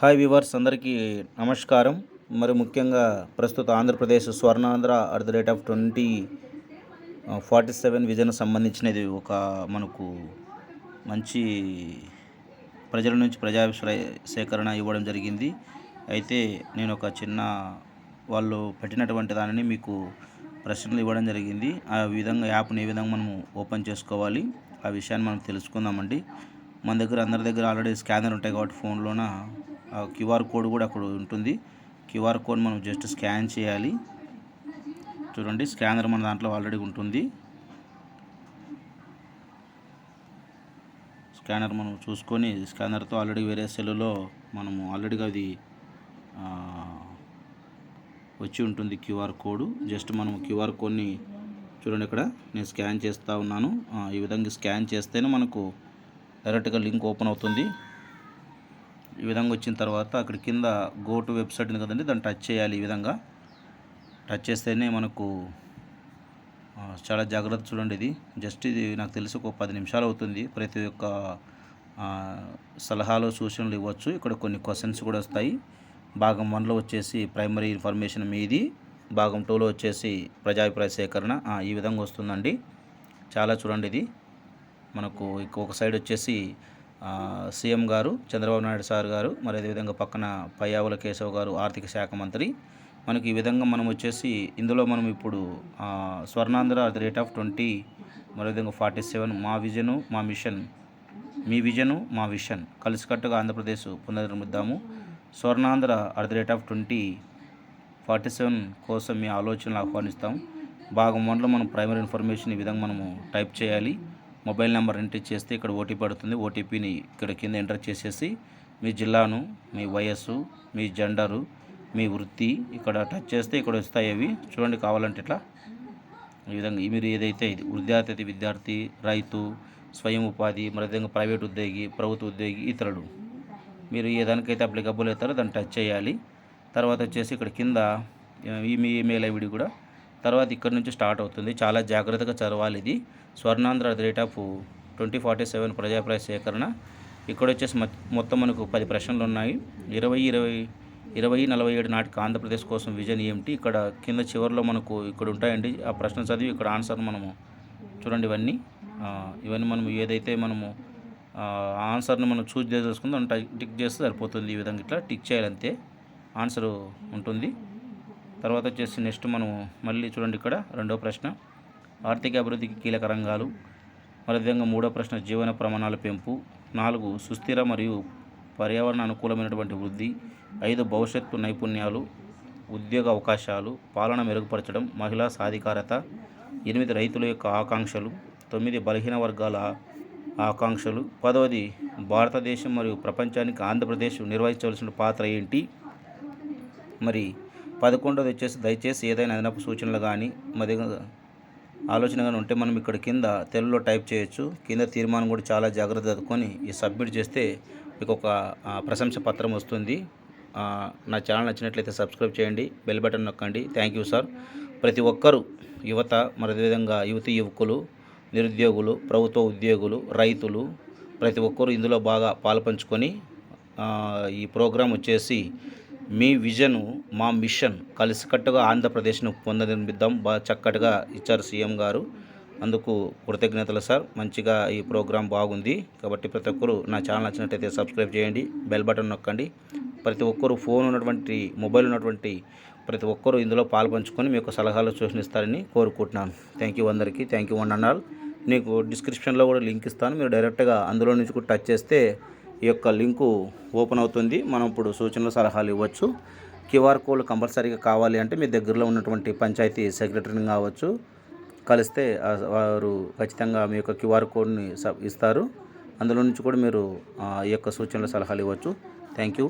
Hi viewers అందరికీ నమస్కారం. మరి ముఖ్యంగా ప్రస్తుత ఆంధ్రప్రదేశ్ స్వర్ణాంధ్ర @2047 విజన్ సంబంధించినది ఒక మనకు మంచి ప్రజల నుంచి ప్రజాభిప్రాయ సేకరణ ఇవ్వడం జరిగింది. అయితే నేను ఒక చిన్న వాళ్ళు పెట్టినటువంటి దానిని మీకు ప్రశ్నలు ఇవ్వడం జరిగింది. ఆ విధంగా యాప్ని ఏ విధంగా మనము ఓపెన్ చేసుకోవాలి ఆ విషయాన్ని మనం తెలుసుకుందామండి. మన దగ్గర అందరి దగ్గర ఆల్రెడీ స్కానర్ ఉంటాయి కాబట్టి ఫోన్లోన క్యూఆర్ కోడ్ కూడా అక్కడ ఉంటుంది. క్యూఆర్ కోడ్ మనం జస్ట్ స్కాన్ చేయాలి. చూడండి, స్కానర్ మన దాంట్లో ఆల్రెడీ ఉంటుంది. స్కానర్ మనం చూసుకొని స్కానర్తో ఆల్రెడీ వేరే సెల్లులో మనము ఆల్రెడీగా అది వచ్చి ఉంటుంది క్యూఆర్ కోడ్. జస్ట్ మనం క్యూఆర్ కోడ్ని చూడండి, ఇక్కడ నేను స్కాన్ చేస్తూ ఉన్నాను. ఈ విధంగా స్కాన్ చేస్తేనే మనకు డైరెక్ట్గా లింక్ ఓపెన్ అవుతుంది. ఈ విధంగా వచ్చిన తర్వాత అక్కడ కింద గో టు వెబ్సైట్ ఉంది కదండి, దాన్ని టచ్ చేయాలి. ఈ విధంగా టచ్ చేస్తేనే మనకు చాలా జాగ్రత్త. చూడండి, ఇది జస్ట్ ఇది నాకు తెలిసి ఒక 10 నిమిషాలు అవుతుంది. ప్రతి ఒక్క సలహాలు సూచనలు ఇవ్వచ్చు. ఇక్కడ కొన్ని క్వశ్చన్స్ కూడా వస్తాయి. భాగం 1లో వచ్చేసి ప్రైమరీ ఇన్ఫర్మేషన్ మీది, భాగం 2లో వచ్చేసి ప్రజాభిప్రాయ సేకరణ. ఈ విధంగా వస్తుందండి. చాలా చూడండి, ఇది మనకు ఒక సైడ్ వచ్చేసి సీఎం గారు చంద్రబాబు నాయుడు సార్ గారు, మరి అదేవిధంగా పక్కన పయ్యావుల కేశవ్ గారు ఆర్థిక శాఖ మంత్రి. మనకి ఈ విధంగా మనం వచ్చేసి ఇందులో మనం ఇప్పుడు స్వర్ణాంధ్ర @20 మరి విధంగా 47 మా విజను మా మిషన్, మీ విజను మా విషన్, కలిసికట్టుగా ఆంధ్రప్రదేశ్ పునర్నిర్మిద్దాము. స్వర్ణాంధ్ర @2047 కోసం మీ ఆలోచనలు ఆహ్వానిస్తాం. భాగం 1లో మనం ప్రైమరీ ఇన్ఫర్మేషన్ ఈ విధంగా మనము టైప్ చేయాలి. మొబైల్ నెంబర్ ఎంటర్ చేస్తే ఇక్కడ ఓటీపీ పడుతుంది. ఓటీపీని ఇక్కడ కింద ఎంటర్ చేసేసి మీ జిల్లాను, మీ వయస్సు, మీ జెండరు, మీ వృత్తి ఇక్కడ టచ్ చేస్తే ఇక్కడ వస్తాయి అవి. చూడండి, కావాలంటే ఇట్లా ఈ విధంగా మీరు ఏదైతే ఇది విద్యార్థి, రైతు, స్వయం ఉపాధి, మరి విధంగా ప్రైవేట్ ఉద్యోగి, ప్రభుత్వ ఉద్యోగి, ఇతరులు, మీరు ఏ దానికైతే అప్లికబుల్ అవుతారో దాన్ని టచ్ చేయాలి. తర్వాత వచ్చేసి ఇక్కడ కింద మీ ఈమెయిల్ ఐడి కూడా తర్వాత ఇక్కడ నుంచి స్టార్ట్ అవుతుంది. చాలా జాగ్రత్తగా చదవాలి. ఇది స్వర్ణాంధ్ర @2047 ప్రజాభిప్రాయ సేకరణ. ఇక్కడ వచ్చేసి మొత్తం మనకు 10 ప్రశ్నలు ఉన్నాయి. 2047 నాటికి ఆంధ్రప్రదేశ్ కోసం విజన్ ఏమిటి? ఇక్కడ కింద చివరిలో మనకు ఇక్కడ ఉంటాయండి. ఆ ప్రశ్న చదివి ఇక్కడ ఆన్సర్ మనము చూడండి. ఇవన్నీ మనం ఏదైతే మనము ఆన్సర్ని మనం చూజ్ చేసుకుందాం టిక్ చేస్తే సరిపోతుంది. ఈ విధంగా ఇట్లా టిక్ చేయాలంతే ఆన్సర్ ఉంటుంది. తర్వాత వచ్చేసి నెక్స్ట్ మనం మళ్ళీ చూడండి, ఇక్కడ రెండో ప్రశ్న ఆర్థిక అభివృద్ధికి కీలక రంగాలు, మరివిధంగా మూడో ప్రశ్న జీవన ప్రమాణాల పెంపు, 4 సుస్థిర మరియు పర్యావరణ అనుకూలమైనటువంటి వృద్ధి, 5 భవిష్యత్తు నైపుణ్యాలు, ఉద్యోగ అవకాశాలు, పాలన మెరుగుపరచడం, మహిళా సాధికారత, 8 రైతుల యొక్క ఆకాంక్షలు, 9 బలహీన వర్గాల ఆకాంక్షలు, 10వది భారతదేశం మరియు ప్రపంచానికి ఆంధ్రప్రదేశ్ నిర్వహించవలసిన పాత్ర ఏంటి, మరి 11వది వచ్చేసి దయచేసి ఏదైనా అదనపు సూచనలు కానీ మరి ఆలోచన కానీ ఉంటే మనం ఇక్కడ కింద తెలుగులో టైప్ చేయొచ్చు. కింద తీర్మానం కూడా చాలా జాగ్రత్త చదువుకొని ఈ సబ్మిట్ చేస్తే మీకు ఒక ప్రశంస పత్రం వస్తుంది. నా ఛానల్ నచ్చినట్లయితే సబ్స్క్రైబ్ చేయండి, బెల్ బటన్ నొక్కండి. Thank you sir. ప్రతి ఒక్కరూ యువత, మరి అదేవిధంగా యువకులు, నిరుద్యోగులు, ప్రభుత్వ ఉద్యోగులు, రైతులు ప్రతి ఒక్కరూ ఇందులో బాగా పాలుపంచుకొని ఈ ప్రోగ్రాం వచ్చేసి మీ విజను మా మిషన్, కలిసికట్టుగా ఆంధ్రప్రదేశ్ను పునర్నిర్మిద్దాం బాగా చక్కటిగా ఇచ్చారు సీఎం గారు. అందుకు కృతజ్ఞతలు సార్. మంచిగా ఈ ప్రోగ్రాం బాగుంది కాబట్టి ప్రతి ఒక్కరు నా ఛానల్ నచ్చినట్టయితే సబ్స్క్రైబ్ చేయండి, బెల్ బటన్ నొక్కండి. ప్రతి ఒక్కరు మొబైల్ ఉన్నటువంటి ప్రతి ఒక్కరూ ఇందులో పాల్పంచుకొని మీకు సలహాలు సూచనిస్తారని కోరుకుంటున్నాను. థ్యాంక్ యూ అందరికీ. Thank you one and all. నీకు డిస్క్రిప్షన్లో కూడా లింక్ ఇస్తాను. మీరు డైరెక్ట్గా అందులో నుంచి కూడా టచ్ చేస్తే ఈ యొక్క లింకు ఓపెన్ అవుతుంది. మనం ఇప్పుడు సూచనలు సలహాలు ఇవ్వచ్చు. క్యూఆర్ కోడ్ కంపల్సరీగా కావాలి అంటే మీ దగ్గరలో ఉన్నటువంటి పంచాయతీ సెక్రటరీని కావచ్చు కలిస్తే వారు ఖచ్చితంగా మీ యొక్క క్యూఆర్ కోడ్ని ఇస్తారు. అందులో నుంచి కూడా మీరు ఈ యొక్క సూచనలు సలహాలు ఇవ్వచ్చు. Thank you.